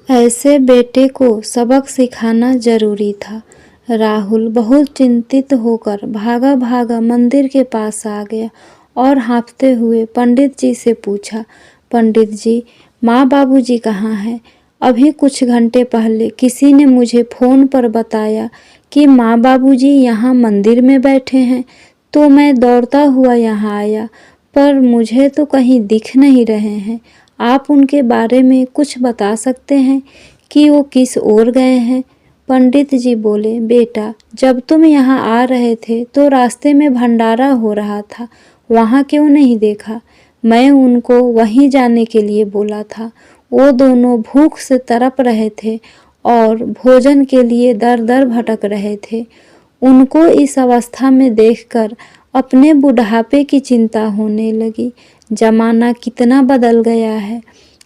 ऐसे बेटे को सबक सिखाना जरूरी था। राहुल बहुत चिंतित होकर भागा भागा मंदिर के पास आ गया और हाँफते हुए पंडित जी से पूछा, पंडित जी, माँ बाबूजी कहाँ हैं? अभी कुछ घंटे पहले किसी ने मुझे फ़ोन पर बताया कि माँ बाबूजी यहाँ मंदिर में बैठे हैं, तो मैं दौड़ता हुआ यहाँ आया, पर मुझे तो कहीं दिख नहीं रहे हैं। आप उनके बारे में कुछ बता सकते हैं कि वो किस ओर गए हैं? पंडित जी बोले, बेटा, जब तुम यहाँ आ रहे थे तो रास्ते में भंडारा हो रहा था, वहाँ क्यों नहीं देखा? मैं उनको वहीं जाने के लिए बोला था। वो दोनों भूख से तड़प रहे थे और भोजन के लिए दर दर भटक रहे थे। उनको इस अवस्था में देखकर अपने बुढ़ापे की चिंता होने लगी। जमाना कितना बदल गया है।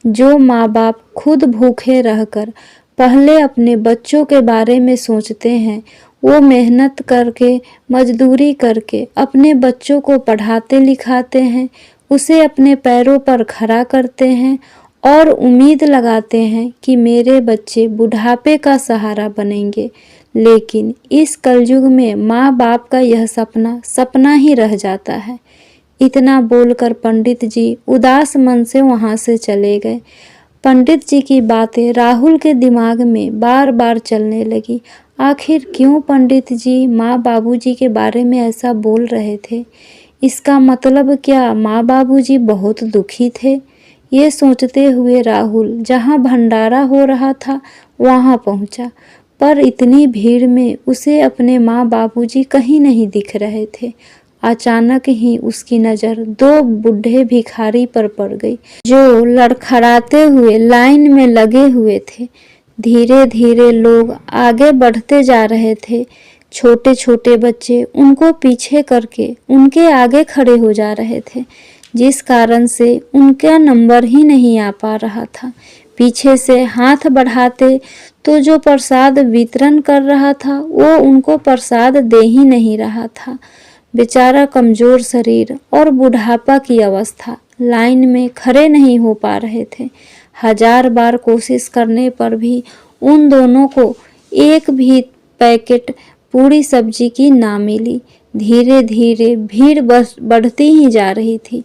जो माँ बाप खुद भूखे रहकर पहले अपने बच्चों के बारे में सोचते हैं, वो मेहनत करके, मजदूरी करके अपने बच्चों को पढ़ाते लिखाते हैं, उसे अपने पैरों पर खड़ा करते हैं और उम्मीद लगाते हैं कि मेरे बच्चे बुढ़ापे का सहारा बनेंगे। लेकिन इस कलयुग में माँ बाप का यह सपना सपना ही रह जाता है। इतना बोलकर पंडित जी उदास मन से वहाँ से चले गए। पंडित जी की बातें राहुल के दिमाग में बार बार चलने लगी। आखिर क्यों पंडित जी माँ बाबूजी के बारे में ऐसा बोल रहे थे? इसका मतलब क्या माँ बाबूजी बहुत दुखी थे? ये सोचते हुए राहुल जहाँ भंडारा हो रहा था वहाँ पहुँचा, पर इतनी भीड़ में उसे अपने माँ बाबूजी कहीं नहीं दिख रहे थे। अचानक ही उसकी नज़र दो बूढ़े भिखारी पर पड़ गई, जो लड़खड़ाते हुए लाइन में लगे हुए थे। धीरे धीरे लोग आगे बढ़ते जा रहे थे। छोटे छोटे बच्चे उनको पीछे करके उनके आगे खड़े हो जा रहे थे, जिस कारण से उनका नंबर ही नहीं आ पा रहा था। पीछे से हाथ बढ़ाते तो जो प्रसाद वितरण कर रहा था वो उनको प्रसाद दे ही नहीं रहा था। बेचारा कमजोर शरीर और बुढ़ापा की अवस्था, लाइन में खड़े नहीं हो पा रहे थे। हजार बार कोशिश करने पर भी उन दोनों को एक भी पैकेट पूरी सब्जी की ना मिली। धीरे धीरे भीड़ बढ़ती ही जा रही थी।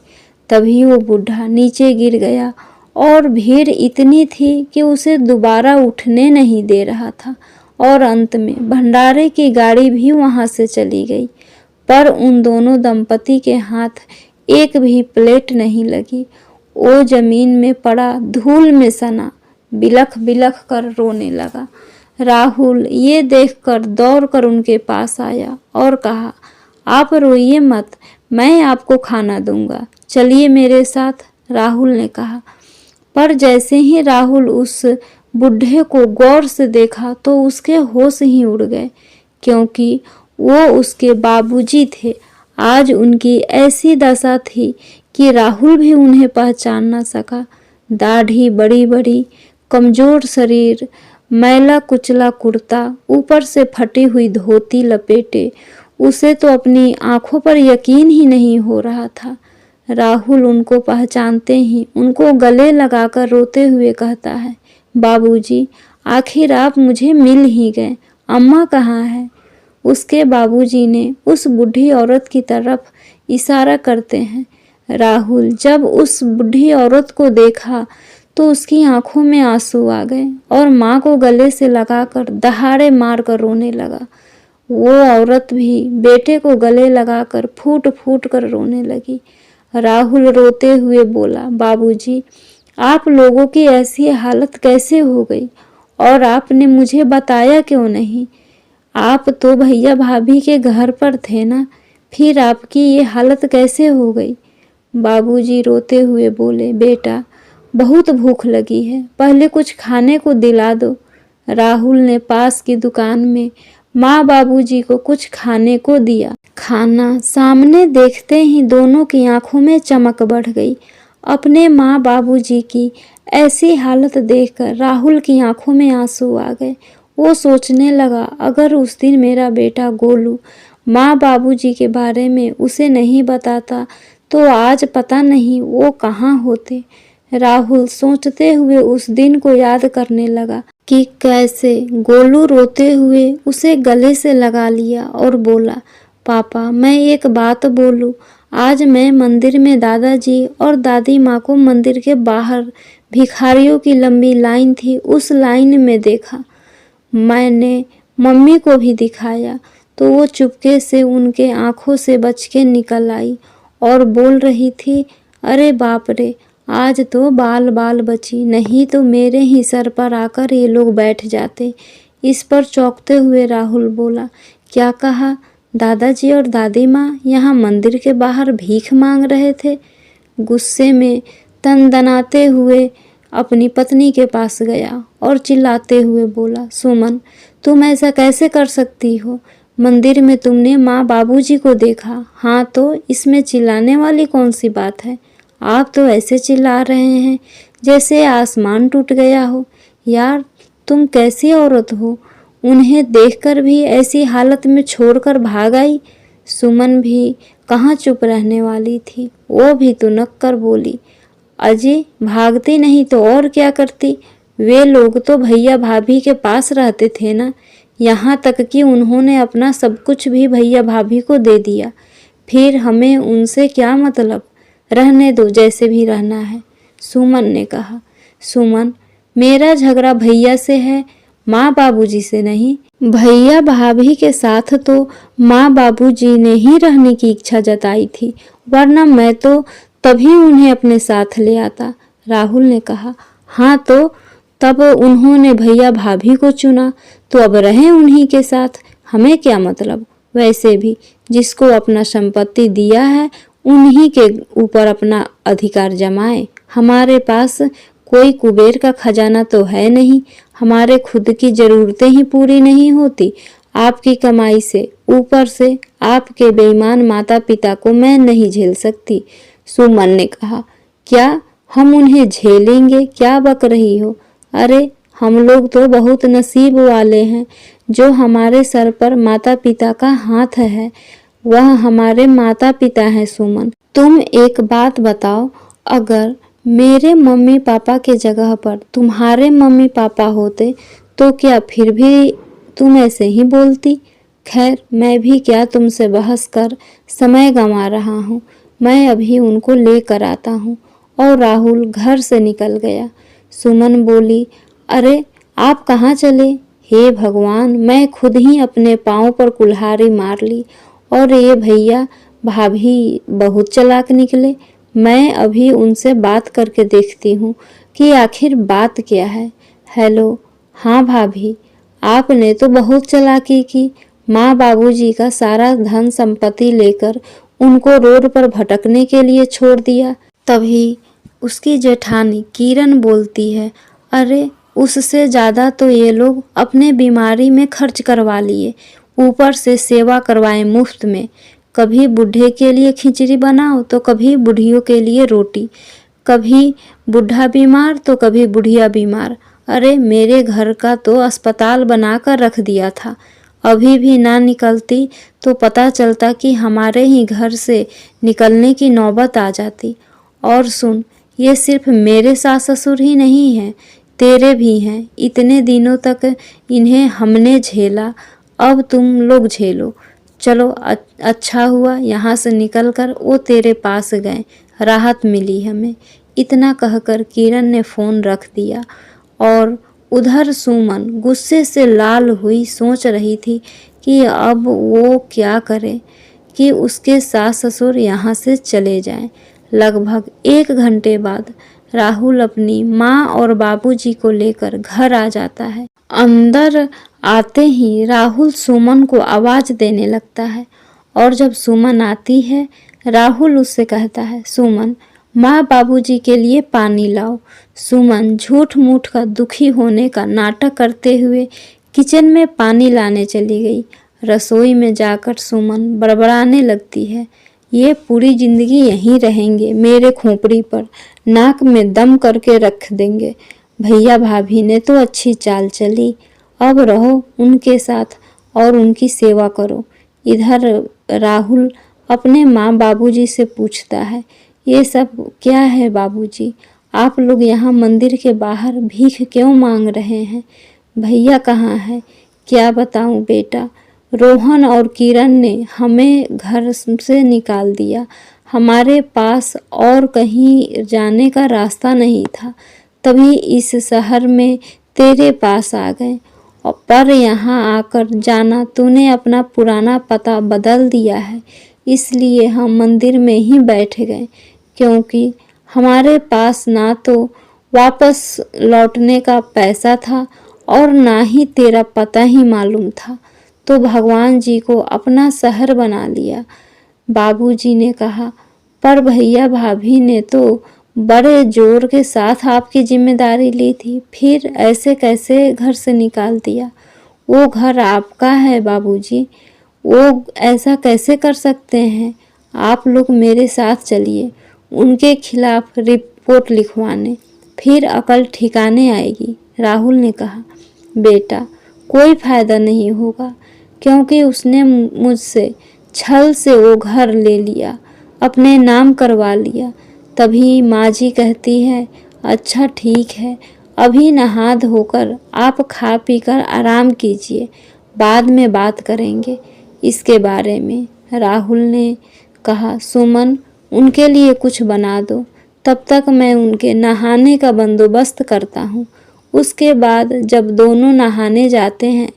तभी वो बूढ़ा नीचे गिर गया और भीड़ इतनी थी कि उसे दोबारा उठने नहीं दे रहा था, और अंत में भंडारे की गाड़ी भी वहां से चली गई। पर उन दोनों दंपति के हाथ एक भी प्लेट नहीं लगी। वो जमीन में पड़ा धूल में सना बिलख बिलख कर रोने लगा। राहुल ये देखकर दौड़कर उनके पास आया और कहा, आप रोइए मत, मैं आपको खाना दूंगा, चलिए मेरे साथ। राहुल ने कहा। पर जैसे ही राहुल उस बुढ़े को गौर से देखा तो उसके होश ही उड़ गए, क्योंकि वो उसके बाबूजी थे। आज उनकी ऐसी दशा थी कि राहुल भी उन्हें पहचान न सका। दाढ़ी बड़ी बड़ी, कमजोर शरीर, मैला कुचला कुर्ता, ऊपर से फटी हुई धोती लपेटे, उसे तो अपनी आंखों पर यकीन ही नहीं हो रहा था। राहुल उनको पहचानते ही उनको गले लगाकर रोते हुए कहता है, बाबूजी, आखिर आप मुझे मिल ही गए, अम्मा कहाँ है? उसके बाबूजी ने उस बूढ़ी औरत की तरफ इशारा करते हैं। राहुल जब उस बूढ़ी औरत को देखा तो उसकी आंखों में आंसू आ गए और माँ को गले से लगाकर दहाड़े मारकर रोने लगा। वो औरत भी बेटे को गले लगाकर फूट फूट कर रोने लगी। राहुल रोते हुए बोला, बाबूजी, आप लोगों की ऐसी हालत कैसे हो गई और आपने मुझे बताया क्यों नहीं? आप तो भैया भाभी के घर पर थे ना, फिर आपकी ये हालत कैसे हो गई? बाबूजी रोते हुए बोले, बेटा, बहुत भूख लगी है, पहले कुछ खाने को दिला दो। राहुल ने पास की दुकान में माँ बाबूजी को कुछ खाने को दिया। खाना सामने देखते ही दोनों की आंखों में चमक बढ़ गई। अपने माँ बाबूजी की ऐसी हालत देखकर राहुल की आंखों में आंसू आ गए। वो सोचने लगा, अगर उस दिन मेरा बेटा गोलू माँ बाबूजी के बारे में उसे नहीं बताता तो आज पता नहीं वो कहाँ होते। राहुल सोचते हुए उस दिन को याद करने लगा कि कैसे गोलू रोते हुए उसे गले से लगा लिया और बोला, पापा मैं एक बात बोलूं, आज मैं मंदिर में दादाजी और दादी माँ को मंदिर के बाहर भिखारियों की लंबी लाइन थी, उस लाइन में देखा। मैंने मम्मी को भी दिखाया तो वो चुपके से उनके आंखों से बच के निकल आई और बोल रही थी, अरे बाप रे, आज तो बाल बाल बची, नहीं तो मेरे ही सर पर आकर ये लोग बैठ जाते। इस पर चौंकते हुए राहुल बोला, क्या कहा? दादाजी और दादी माँ यहाँ मंदिर के बाहर भीख मांग रहे थे? गुस्से में तनतनाते हुए अपनी पत्नी के पास गया और चिल्लाते हुए बोला, सुमन तुम ऐसा कैसे कर सकती हो? मंदिर में तुमने माँ बाबूजी को देखा, हाँ तो इसमें चिल्लाने वाली कौन सी बात है? आप तो ऐसे चिल्ला रहे हैं जैसे आसमान टूट गया हो। यार तुम कैसी औरत हो, उन्हें देखकर भी ऐसी हालत में छोड़कर भाग आई। सुमन भी कहाँ चुप रहने वाली थी, वो भी तुनक कर बोली, अजी भागती नहीं तो और क्या करती? वे लोग तो भैया भाभी के पास रहते थे ना, यहाँ तक कि उन्होंने अपना सब कुछ भी भैया भाभी को दे दिया। फिर हमें उनसे क्या मतलब? रहने दो जैसे भी रहना है, सुमन ने कहा। सुमन मेरा झगड़ा भैया से है, माँ बाबूजी से नहीं। भैया भाभी के साथ तो माँ बाबूजी ने ही रहने की इच्छा जताई थी, वरना मैं तो तभी उन्हें अपने साथ ले आता, राहुल ने कहा। हाँ तो तब उन्होंने भैया भाभी को चुना तो अब रहें उन्हीं के साथ, हमें क्या मतलब? वैसे भी जिसको अपना संपत्ति दिया है उन्हीं के ऊपर अपना अधिकार जमाए। हमारे पास कोई कुबेर का खजाना तो है नहीं, हमारे खुद की जरूरतें ही पूरी नहीं होती आपकी कमाई से, ऊपर से आपके बेईमान माता पिता को मैं नहीं झेल सकती, सुमन ने कहा। क्या हम उन्हें झेलेंगे? क्या बक रही हो? अरे हम लोग तो बहुत नसीब वाले हैं जो हमारे सर पर माता पिता का हाथ है, वह हमारे माता पिता हैं। सुमन तुम एक बात बताओ, अगर मेरे मम्मी पापा के जगह पर तुम्हारे मम्मी पापा होते तो क्या फिर भी तुम ऐसे ही बोलती? खैर मैं भी क्या तुमसे बहस कर समय गंवा रहा हूँ, मैं अभी उनको लेकर आता हूँ। और राहुल घर से निकल गया। सुमन बोली, अरे आप कहाँ चले? हे भगवान, मैं खुद ही अपने पाँव पर कुल्हाड़ी मार ली और ये भैया भाभी बहुत चालाक निकले। मैं अभी उनसे बात करके देखती हूँ कि आखिर बात क्या है। हेलो, हाँ भाभी, आपने तो बहुत चालाकी की, माँ बाबूजी का सारा धन संपत्ति लेकर उनको रोड पर भटकने के लिए छोड़ दिया। तभी उसकी जेठानी किरण बोलती है, अरे उससे ज़्यादा तो ये लोग अपने बीमारी में खर्च करवा लिए, ऊपर से सेवा करवाए मुफ्त में। कभी बूढ़े के लिए खिचड़ी बनाओ तो कभी बूढ़ियों के लिए रोटी, कभी बूढ़ा बीमार तो कभी बुढ़िया बीमार। अरे मेरे घर का तो अस्पताल बनाकर रख दिया था, अभी भी ना निकलती तो पता चलता कि हमारे ही घर से निकलने की नौबत आ जाती। और सुन, ये सिर्फ मेरे सास ससुर ही नहीं हैं, तेरे भी हैं। इतने दिनों तक इन्हें हमने झेला, अब तुम लोग झेलो। चलो अच्छा हुआ यहाँ से निकलकर वो तेरे पास गए, राहत मिली हमें। इतना कहकर किरण ने फ़ोन रख दिया और उधर सुमन गुस्से से लाल हुई सोच रही थी कि अब वो क्या करे कि उसके सास ससुर यहाँ से चले जाएं। लगभग 1 घंटे बाद राहुल अपनी माँ और बाबूजी को लेकर घर आ जाता है। अंदर आते ही राहुल सुमन को आवाज़ देने लगता है और जब सुमन आती है राहुल उससे कहता है, सुमन माँ बाबूजी के लिए पानी लाओ। सुमन झूठ मूठ का दुखी होने का नाटक करते हुए किचन में पानी लाने चली गई। रसोई में जाकर सुमन बड़बड़ाने लगती है, ये पूरी जिंदगी यहीं रहेंगे, मेरे खोपड़ी पर नाक में दम करके रख देंगे। भैया भाभी ने तो अच्छी चाल चली, अब रहो उनके साथ और उनकी सेवा करो। इधर राहुल अपने माँ बाबूजी से पूछता है, ये सब क्या है बाबूजी? आप लोग यहाँ मंदिर के बाहर भीख क्यों मांग रहे हैं? भैया कहाँ है? क्या बताऊं बेटा, रोहन और किरण ने हमें घर से निकाल दिया। हमारे पास और कहीं जाने का रास्ता नहीं था, तभी इस शहर में तेरे पास आ गए। पर यहाँ आकर जाना तूने अपना पुराना पता बदल दिया है, इसलिए हम मंदिर में ही बैठ गए, क्योंकि हमारे पास ना तो वापस लौटने का पैसा था और ना ही तेरा पता ही मालूम था, तो भगवान जी को अपना शहर बना लिया। बाबूजी ने कहा, पर भैया भाभी ने तो बड़े जोर के साथ आपकी जिम्मेदारी ली थी, फिर ऐसे कैसे घर से निकाल दिया? वो घर आपका है बाबूजी, वो ऐसा कैसे कर सकते हैं? आप लोग मेरे साथ चलिए उनके खिलाफ रिपोर्ट लिखवाने, फिर अकल ठिकाने आएगी। राहुल ने कहा, बेटा कोई फायदा नहीं होगा, क्योंकि उसने मुझसे छल से वो घर ले लिया, अपने नाम करवा लिया। तभी माँ जी कहती है, अच्छा ठीक है, अभी नहा धोकर आप खा पी कर आराम कीजिए, बाद में बात करेंगे इसके बारे में। राहुल ने कहा, सुमन उनके लिए कुछ बना दो, तब तक मैं उनके नहाने का बंदोबस्त करता हूँ। उसके बाद जब दोनों नहाने जाते हैं,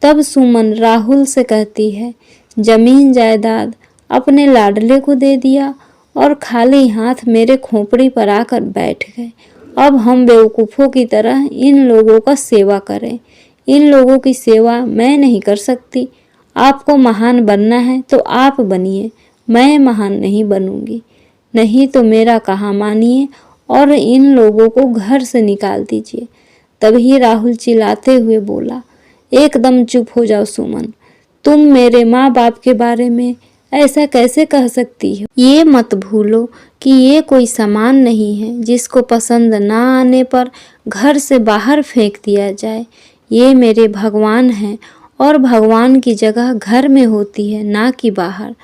तब सुमन राहुल से कहती है, जमीन जायदाद अपने लाडले को दे दिया और खाली हाथ मेरे खोपड़ी पर आकर बैठ गए। अब हम बेवकूफ़ों की तरह इन लोगों का सेवा करें? इन लोगों की सेवा मैं नहीं कर सकती। आपको महान बनना है तो आप बनिए, मैं महान नहीं बनूंगी। नहीं तो मेरा कहा मानिए और इन लोगों को घर से निकाल दीजिए। तभी राहुल चिल्लाते हुए बोला, एकदम चुप हो जाओ सुमन, तुम मेरे माँ बाप के बारे में ऐसा कैसे कह सकती हो? ये मत भूलो कि ये कोई सामान नहीं है जिसको पसंद ना आने पर घर से बाहर फेंक दिया जाए। ये मेरे भगवान हैं और भगवान की जगह घर में होती है, ना कि बाहर।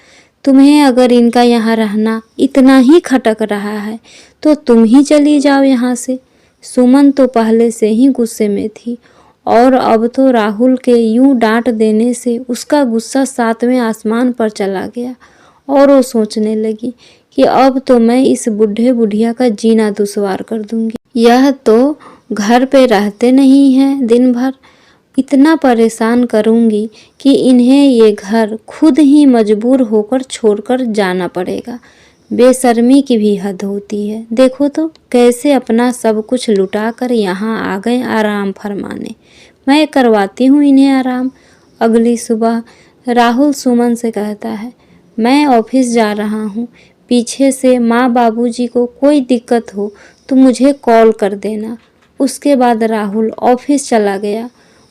तुम्हें अगर इनका यहाँ रहना इतना ही खटक रहा है तो तुम ही चली जाओ यहाँ से। सुमन तो पहले से ही गुस्से में थी और अब तो राहुल के यूं डांट देने से उसका गुस्सा 7वें आसमान पर चला गया और वो सोचने लगी कि अब तो मैं इस बूढ़े बुढ़िया का जीना दुश्वार कर दूंगी। यह तो घर पे रहते नहीं हैं दिन भर, इतना परेशान करूंगी कि इन्हें ये घर खुद ही मजबूर होकर छोड़कर जाना पड़ेगा। बेशर्मी की भी हद होती है। देखो तो कैसे अपना सब कुछ लुटा कर यहाँ आ गए आराम फरमाने। मैं करवाती हूँ इन्हें आराम। अगली सुबह राहुल सुमन से कहता है, मैं ऑफिस जा रहा हूँ, पीछे से माँ बाबूजी को कोई दिक्कत हो तो मुझे कॉल कर देना। उसके बाद राहुल ऑफिस चला गया।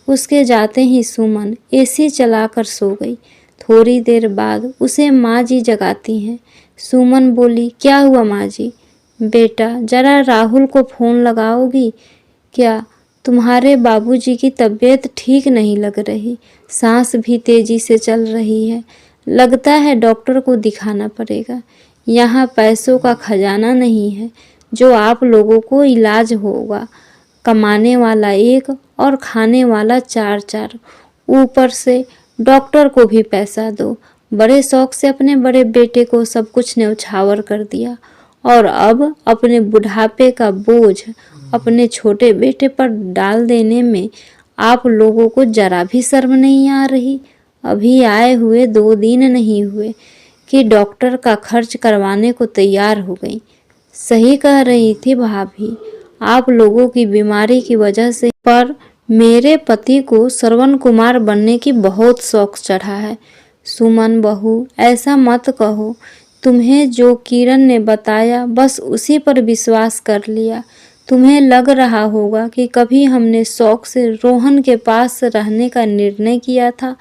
उसके जाते ही सुमन एसी चलाकर सो गई। थोड़ी देर बाद उसे माँ जी जगाती हैं। सुमन बोली, क्या हुआ माँ जी? बेटा जरा राहुल को फ़ोन लगाओगी क्या? तुम्हारे बाबूजी की तबीयत ठीक नहीं लग रही, सांस भी तेजी से चल रही है, लगता है डॉक्टर को दिखाना पड़ेगा। यहाँ पैसों का खजाना नहीं है जो आप लोगों को इलाज होगा। कमाने वाला एक और खाने वाला 4-4, ऊपर से डॉक्टर को भी पैसा दो। बड़े शौक से अपने बड़े बेटे को सब कुछ न्यौछावर कर दिया और अब अपने बुढ़ापे का बोझ अपने छोटे बेटे पर डाल देने में आप लोगों को जरा भी शर्म नहीं आ रही। अभी आए हुए 2 दिन नहीं हुए कि डॉक्टर का खर्च करवाने को तैयार हो गई। सही कह रही थी भाभी, आप लोगों की बीमारी की वजह से। पर मेरे पति को श्रवण कुमार बनने की बहुत शौक चढ़ा है। सुमन बहू, ऐसा मत कहो। तुम्हें जो किरण ने बताया बस उसी पर विश्वास कर लिया। तुम्हें लग रहा होगा कि कभी हमने शौक से रोहन के पास रहने का निर्णय किया था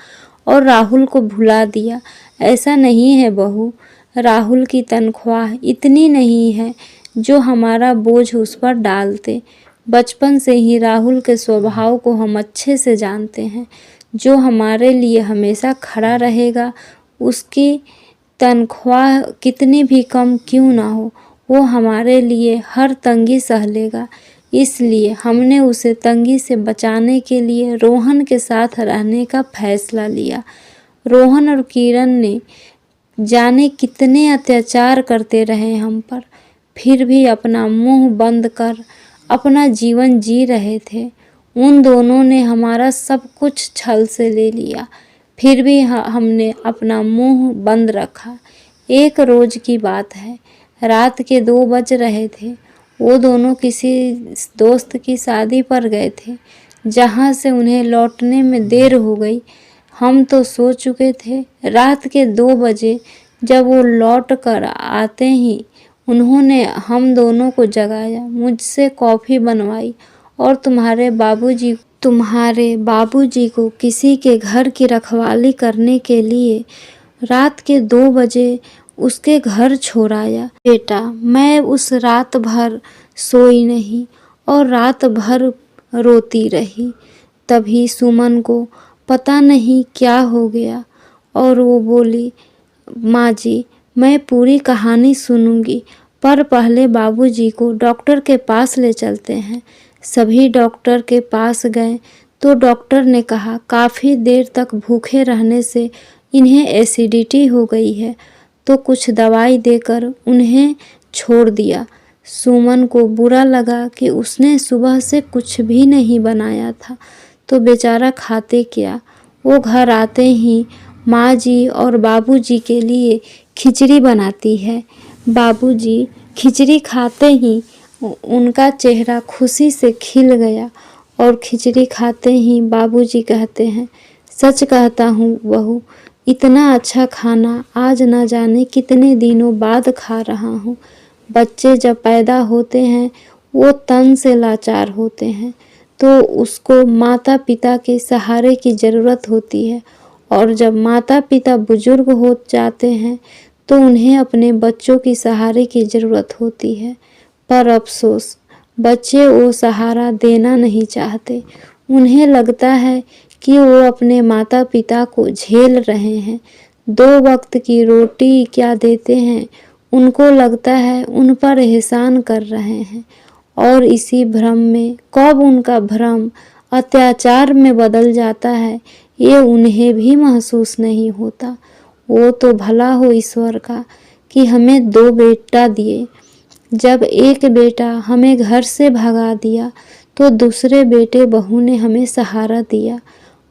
और राहुल को भुला दिया। ऐसा नहीं है बहू। राहुल की तनख्वाह इतनी नहीं है जो हमारा बोझ उस पर डालते। बचपन से ही राहुल के स्वभाव को हम अच्छे से जानते हैं। जो हमारे लिए हमेशा खड़ा रहेगा, उसकी तनख्वाह कितनी भी कम क्यों ना हो, वो हमारे लिए हर तंगी सह लेगा। इसलिए हमने उसे तंगी से बचाने के लिए रोहन के साथ रहने का फैसला लिया। रोहन और किरण ने जाने कितने अत्याचार करते रहे हम पर, फिर भी अपना मुंह बंद कर अपना जीवन जी रहे थे। उन दोनों ने हमारा सब कुछ छल से ले लिया, फिर भी हमने अपना मुंह बंद रखा। एक रोज की बात है, रात के 2 बज रहे थे। वो दोनों किसी दोस्त की शादी पर गए थे, जहाँ से उन्हें लौटने में देर हो गई। हम तो सो चुके थे। रात के 2 बजे जब वो लौट कर आते ही उन्होंने हम दोनों को जगाया, मुझसे कॉफ़ी बनवाई और तुम्हारे बाबूजी को किसी के घर की रखवाली करने के लिए रात के 2 बजे उसके घर छोड़ आया। बेटा, मैं उस रात भर सोई नहीं और रात भर रोती रही। तभी सुमन को पता नहीं क्या हो गया और वो बोली, माँ जी, मैं पूरी कहानी सुनूंगी, पर पहले बाबूजी को डॉक्टर के पास ले चलते हैं। सभी डॉक्टर के पास गए तो डॉक्टर ने कहा काफ़ी देर तक भूखे रहने से इन्हें एसिडिटी हो गई है, तो कुछ दवाई देकर उन्हें छोड़ दिया। सुमन को बुरा लगा कि उसने सुबह से कुछ भी नहीं बनाया था, तो बेचारा खाते क्या। वो घर आते ही माँ जी और बाबूजी के लिए खिचड़ी बनाती है। बाबूजी खिचड़ी खाते ही उनका चेहरा खुशी से खिल गया और खिचड़ी खाते ही बाबूजी कहते हैं, सच कहता हूँ बहू, इतना अच्छा खाना आज ना जाने कितने दिनों बाद खा रहा हूँ। बच्चे जब पैदा होते हैं वो तन से लाचार होते हैं, तो उसको माता पिता के सहारे की ज़रूरत होती है, और जब माता पिता बुजुर्ग हो जाते हैं तो उन्हें अपने बच्चों की सहारे की ज़रूरत होती है। पर अफसोस, बच्चे वो सहारा देना नहीं चाहते। उन्हें लगता है कि वो अपने माता पिता को झेल रहे हैं। 2 वक्त की रोटी क्या देते हैं, उनको लगता है उन पर एहसान कर रहे हैं, और इसी भ्रम में कब उनका भ्रम अत्याचार में बदल जाता है ये उन्हें भी महसूस नहीं होता। वो तो भला हो ईश्वर का कि हमें 2 बेटा दिए। जब एक बेटा हमें घर से भगा दिया तो दूसरे बेटे बहू ने हमें सहारा दिया।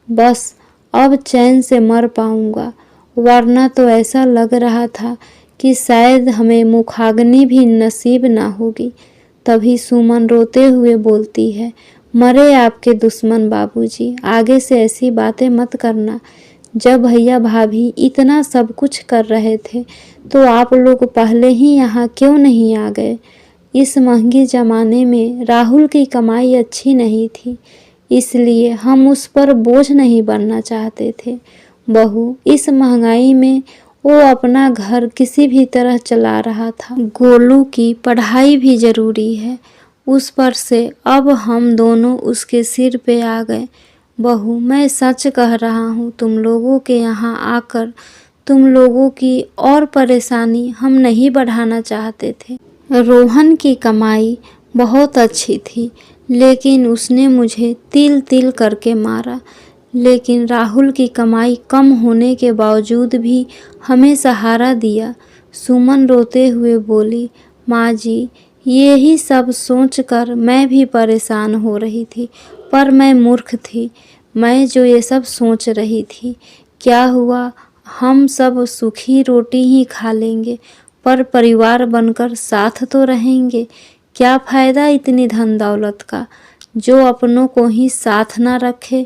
बस अब चैन से मर पाऊंगा, वरना तो ऐसा लग रहा था कि शायद हमें मुखाग्नि भी नसीब ना होगी। तभी सुमन रोते हुए बोलती है, मरे आपके दुश्मन बाबूजी, आगे से ऐसी बातें मत करना। जब भैया भाभी इतना सब कुछ कर रहे थे तो आप लोग पहले ही यहाँ क्यों नहीं आ गए। इस महंगे ज़माने में राहुल की कमाई अच्छी नहीं थी, इसलिए हम उस पर बोझ नहीं बनना चाहते थे। बहू, इस महंगाई में वो अपना घर किसी भी तरह चला रहा था। गोलू की पढ़ाई भी ज़रूरी है, उस पर से अब हम दोनों उसके सिर पे आ गए। बहू, मैं सच कह रहा हूँ, तुम लोगों के यहाँ आकर तुम लोगों की और परेशानी हम नहीं बढ़ाना चाहते थे। रोहन की कमाई बहुत अच्छी थी, लेकिन उसने मुझे तिल तिल करके मारा। लेकिन राहुल की कमाई कम होने के बावजूद भी हमें सहारा दिया। सुमन रोते हुए बोली, माँ जी, यही सब सोचकर मैं भी परेशान हो रही थी, पर मैं मूर्ख थी। मैं जो ये सब सोच रही थी, क्या हुआ हम सब सूखी रोटी ही खा लेंगे, पर परिवार बनकर साथ तो रहेंगे। क्या फ़ायदा इतनी धन दौलत का जो अपनों को ही साथ ना रखे।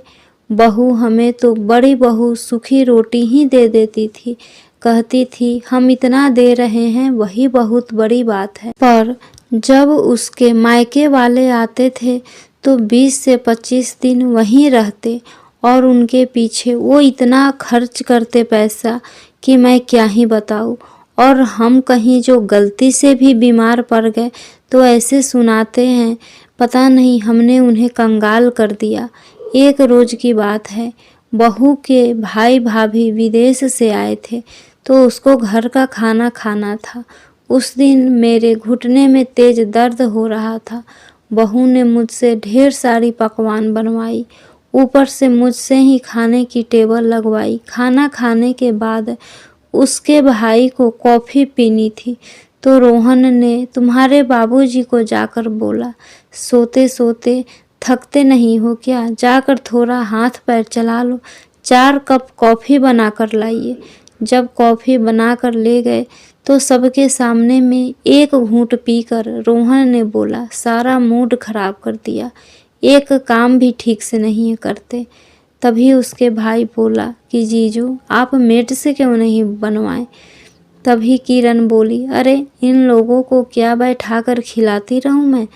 बहू हमें तो बड़ी बहू सूखी रोटी ही दे देती थी, कहती थी हम इतना दे रहे हैं वही बहुत बड़ी बात है। पर जब उसके मायके वाले आते थे तो 20 से 25 दिन वहीं रहते और उनके पीछे वो इतना खर्च करते पैसा कि मैं क्या ही बताऊँ। और हम कहीं जो गलती से भी बीमार पड़ गए तो ऐसे सुनाते हैं, पता नहीं हमने उन्हें कंगाल कर दिया। एक रोज़ की बात है, बहू के भाई भाभी विदेश से आए थे तो उसको घर का खाना खाना था। उस दिन मेरे घुटने में तेज दर्द हो रहा था। बहू ने मुझसे ढेर सारी पकवान बनवाई, ऊपर से मुझसे ही खाने की टेबल लगवाई। खाना खाने के बाद उसके भाई को कॉफ़ी पीनी थी तो रोहन ने तुम्हारे बाबूजी को जाकर बोला, सोते सोते थकते नहीं हो क्या, जाकर थोड़ा हाथ पैर चला लो, 4 कप कॉफ़ी बनाकर लाइए। जब कॉफ़ी बनाकर ले गए तो सबके सामने में एक घूंट पीकर रोहन ने बोला, सारा मूड खराब कर दिया, एक काम भी ठीक से नहीं करते। तभी उसके भाई बोला कि जीजू आप मेड से क्यों नहीं बनवाएं। तभी किरण बोली, अरे इन लोगों को क्या बैठाकर खिलाती रहूं मैं,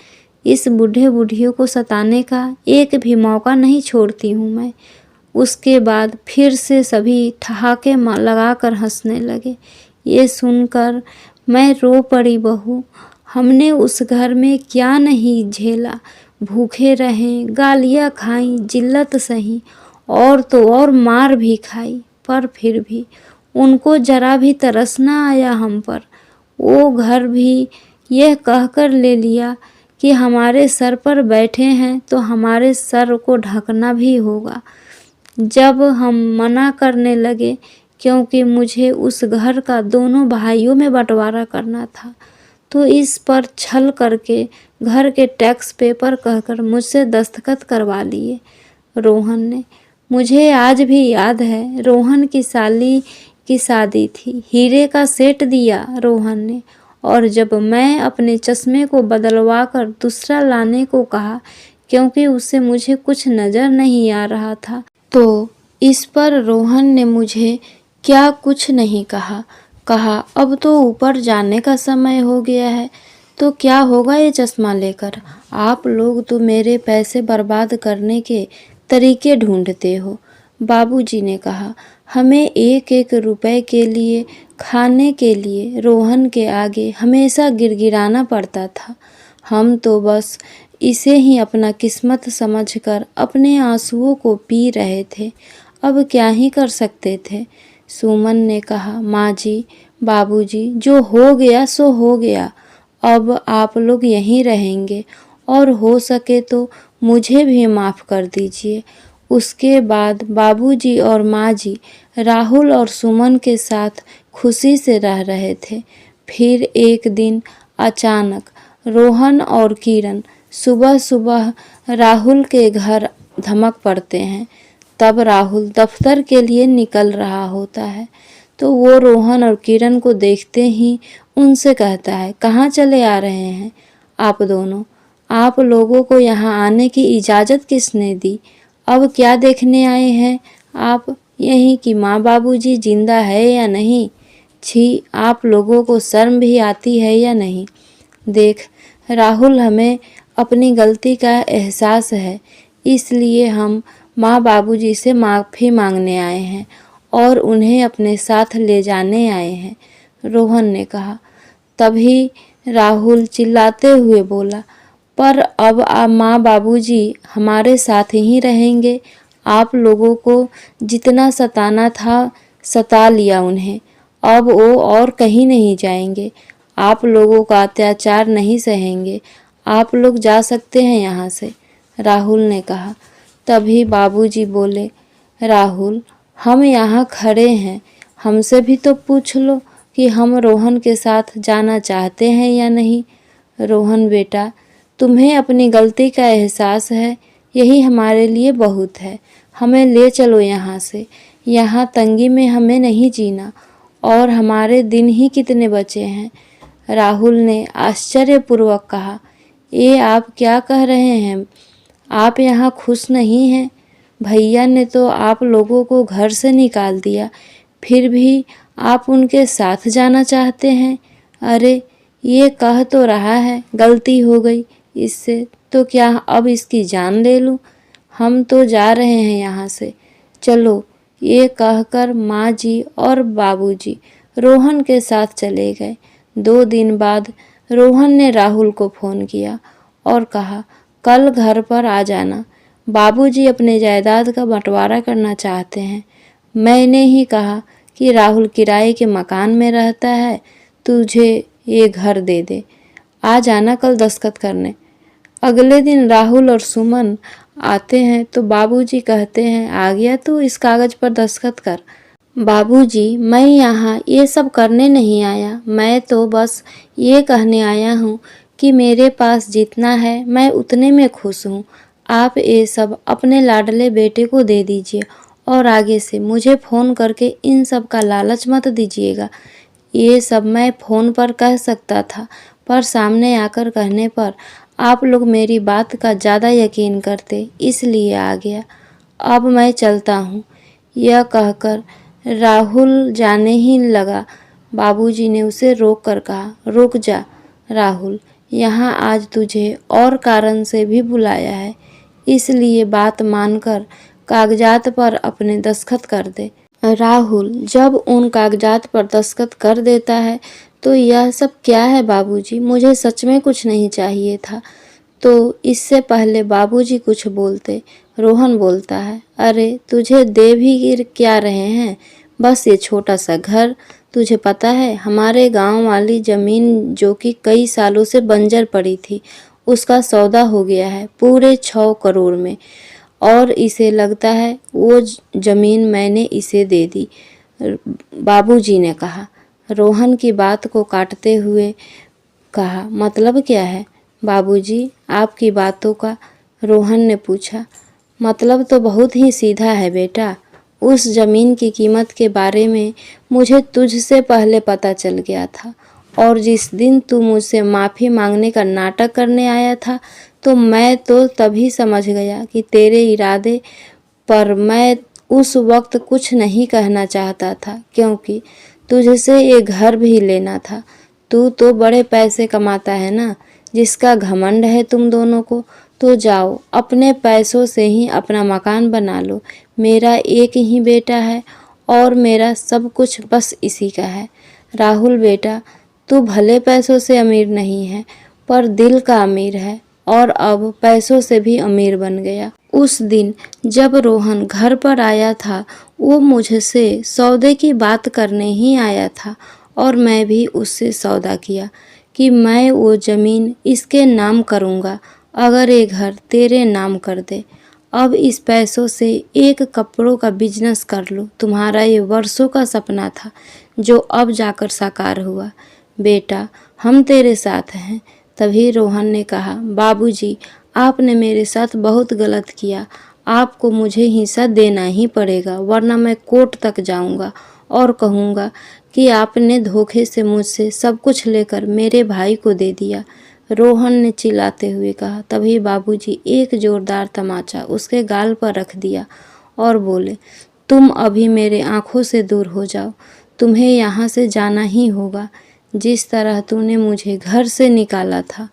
इस बूढ़े बूढ़ियों को सताने का एक भी मौका नहीं छोड़ती हूँ मैं। उसके बाद फिर से सभी ठहाके लगाकर हंसने लगे। ये सुनकर मैं रो पड़ी। बहू, हमने उस घर में क्या नहीं झेला, भूखे रहें, गालियाँ खाई, जिल्लत सही और तो और मार भी खाई, पर फिर भी उनको जरा भी तरस ना आया हम पर। वो घर भी यह कहकर ले लिया कि हमारे सर पर बैठे हैं तो हमारे सर को ढकना भी होगा। जब हम मना करने लगे, क्योंकि मुझे उस घर का दोनों भाइयों में बंटवारा करना था, तो इस पर छल करके घर के टैक्स पेपर कहकर मुझसे दस्तखत करवा लिए रोहन ने। मुझे आज भी याद है, रोहन की साली की शादी थी, हीरे का सेट दिया रोहन ने, और जब मैं अपने चश्मे को बदलवा कर दूसरा लाने को कहा, क्योंकि उससे मुझे कुछ नज़र नहीं आ रहा था, तो इस पर रोहन ने मुझे क्या कुछ नहीं कहा। कहा अब तो ऊपर जाने का समय हो गया है, तो क्या होगा ये चश्मा लेकर, आप लोग तो मेरे पैसे बर्बाद करने के तरीके ढूंढते हो। बाबूजी ने कहा, हमें एक एक रुपए के लिए, खाने के लिए रोहन के आगे हमेशा गिड़गिड़ाना पड़ता था। हम तो बस इसे ही अपना किस्मत समझकर अपने आंसुओं को पी रहे थे, अब क्या ही कर सकते थे। सुमन ने कहा, माँ जी, बाबूजी, जो हो गया सो हो गया, अब आप लोग यहीं रहेंगे और हो सके तो मुझे भी माफ़ कर दीजिए। उसके बाद बाबूजी और माँ जी राहुल और सुमन के साथ खुशी से रह रहे थे। फिर एक दिन अचानक रोहन और किरण सुबह सुबह राहुल के घर धमक पड़ते हैं। तब राहुल दफ्तर के लिए निकल रहा होता है, तो वो रोहन और किरण को देखते ही उनसे कहता है, कहाँ चले आ रहे हैं आप दोनों, आप लोगों को यहाँ आने की इजाज़त किसने दी, अब क्या देखने आए हैं आप, यहीं कि माँ बाबूजी जिंदा है या नहीं, छी, आप लोगों को शर्म भी आती है या नहीं। देख राहुल, हमें अपनी गलती का एहसास है, इसलिए हम माँ बाबूजी से माफ़ी मांगने आए हैं और उन्हें अपने साथ ले जाने आए हैं, रोहन ने कहा। तभी राहुल चिल्लाते हुए बोला, पर अब माँ बाबूजी हमारे साथ ही रहेंगे, आप लोगों को जितना सताना था सता लिया उन्हें, अब वो और कहीं नहीं जाएंगे, आप लोगों का अत्याचार नहीं सहेंगे, आप लोग जा सकते हैं यहाँ से, राहुल ने कहा। तभी बाबूजी बोले, राहुल, हम यहाँ खड़े हैं, हमसे भी तो पूछ लो कि हम रोहन के साथ जाना चाहते हैं या नहीं। रोहन बेटा, तुम्हें अपनी गलती का एहसास है, यही हमारे लिए बहुत है, हमें ले चलो यहाँ से, यहाँ तंगी में हमें नहीं जीना, और हमारे दिन ही कितने बचे हैं। राहुल ने आश्चर्यपूर्वक कहा, ये आप क्या कह रहे हैं, आप यहाँ खुश नहीं हैं, भैया ने तो आप लोगों को घर से निकाल दिया, फिर भी आप उनके साथ जाना चाहते हैं। अरे ये कह तो रहा है गलती हो गई इससे, तो क्या अब इसकी जान ले लूँ, हम तो जा रहे हैं यहाँ से, चलो। ये कहकर माँ जी और बाबूजी रोहन के साथ चले गए। 2 दिन बाद रोहन ने राहुल को फ़ोन किया और कहा, कल घर पर आ जाना, बाबूजी अपने जायदाद का बंटवारा करना चाहते हैं। मैंने ही कहा कि राहुल किराए के मकान में रहता है, तुझे ये घर दे दे, आ जाना कल दस्तखत करने। अगले दिन राहुल और सुमन आते हैं तो बाबूजी कहते हैं, आ गया तू, इस कागज पर दस्तखत कर। बाबूजी, मैं यहाँ ये सब करने नहीं आया, मैं तो बस ये कहने आया हूँ कि मेरे पास जितना है मैं उतने में खुश हूँ। आप ये सब अपने लाडले बेटे को दे दीजिए और आगे से मुझे फ़ोन करके इन सब का लालच मत दीजिएगा। ये सब मैं फ़ोन पर कह सकता था, पर सामने आकर कहने पर आप लोग मेरी बात का ज़्यादा यकीन करते, इसलिए आ गया। अब मैं चलता हूँ। यह कहकर राहुल जाने ही लगा। बाबूजी ने उसे रोक कर कहा, रुक जा राहुल, यहाँ आज तुझे और कारण से भी बुलाया है, इसलिए बात मानकर कागजात पर अपने दस्तखत कर दे। राहुल जब उन कागजात पर दस्तखत कर देता है तो यह सब क्या है बाबूजी, मुझे सच में कुछ नहीं चाहिए था। तो इससे पहले बाबूजी कुछ बोलते, रोहन बोलता है, अरे तुझे दे भी क्या रहे हैं, बस ये छोटा सा घर। तुझे पता है हमारे गांव वाली ज़मीन जो कि कई सालों से बंजर पड़ी थी, उसका सौदा हो गया है पूरे 6 करोड़ में, और इसे लगता है वो ज़मीन मैंने इसे दे दी, बाबूजी ने कहा। रोहन की बात को काटते हुए कहा, मतलब क्या है बाबूजी आपकी बातों का? रोहन ने पूछा। मतलब तो बहुत ही सीधा है बेटा, उस ज़मीन की कीमत के बारे में मुझे तुझसे पहले पता चल गया था, और जिस दिन तू मुझसे माफ़ी मांगने का नाटक करने आया था तो मैं तो तभी समझ गया कि तेरे इरादे, पर मैं उस वक्त कुछ नहीं कहना चाहता था क्योंकि तुझसे ये घर भी लेना था। तू तो बड़े पैसे कमाता है ना, जिसका घमंड है तुम दोनों को, तो जाओ अपने पैसों से ही अपना मकान बना लो। मेरा एक ही बेटा है और मेरा सब कुछ बस इसी का है। राहुल बेटा, तू भले पैसों से अमीर नहीं है पर दिल का अमीर है, और अब पैसों से भी अमीर बन गया। उस दिन जब रोहन घर पर आया था वो मुझसे सौदे की बात करने ही आया था, और मैं भी उससे सौदा किया कि मैं वो ज़मीन इसके नाम करूँगा अगर ये घर तेरे नाम कर दे। अब इस पैसों से एक कपड़ों का बिजनेस कर लो। तुम्हारा ये वर्षों का सपना था जो अब जाकर साकार हुआ। बेटा हम तेरे साथ हैं। तभी रोहन ने कहा, बाबूजी आपने मेरे साथ बहुत गलत किया, आपको मुझे हिस्सा देना ही पड़ेगा, वरना मैं कोर्ट तक जाऊंगा और कहूँगा कि आपने धोखे से मुझसे सब कुछ लेकर मेरे भाई को दे दिया, रोहन ने चिल्लाते हुए कहा। तभी बाबूजी एक जोरदार तमाचा उसके गाल पर रख दिया और बोले, तुम अभी मेरे आँखों से दूर हो जाओ, तुम्हें यहाँ से जाना ही होगा। जिस तरह तूने मुझे घर से निकाला था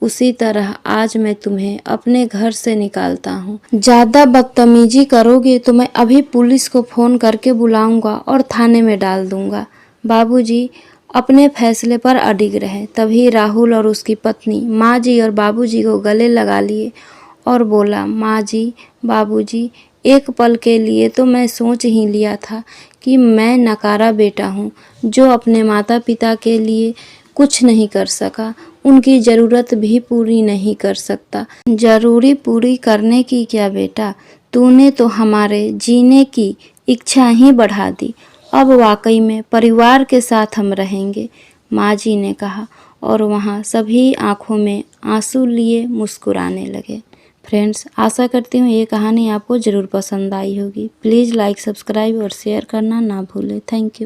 उसी तरह आज मैं तुम्हें अपने घर से निकालता हूँ। ज़्यादा बदतमीजी करोगे तो मैं अभी पुलिस को फ़ोन करके बुलाऊंगा और थाने में डाल दूंगा। बाबूजी अपने फैसले पर अडिग रहे। तभी राहुल और उसकी पत्नी माँ जी और बाबूजी को गले लगा लिए और बोला, माँ जी, बाबूजी, एक पल के लिए तो मैं सोच ही लिया था कि मैं नकारा बेटा हूँ जो अपने माता पिता के लिए कुछ नहीं कर सका, उनकी ज़रूरत भी पूरी नहीं कर सकता। ज़रूरी पूरी करने की क्या बेटा, तूने तो हमारे जीने की इच्छा ही बढ़ा दी। अब वाकई में परिवार के साथ हम रहेंगे, माँ जी ने कहा, और वहाँ सभी आँखों में आंसू लिए मुस्कुराने लगे। फ्रेंड्स, आशा करती हूँ ये कहानी आपको ज़रूर पसंद आई होगी। प्लीज़ लाइक, सब्सक्राइब और शेयर करना ना भूलें। Thank you.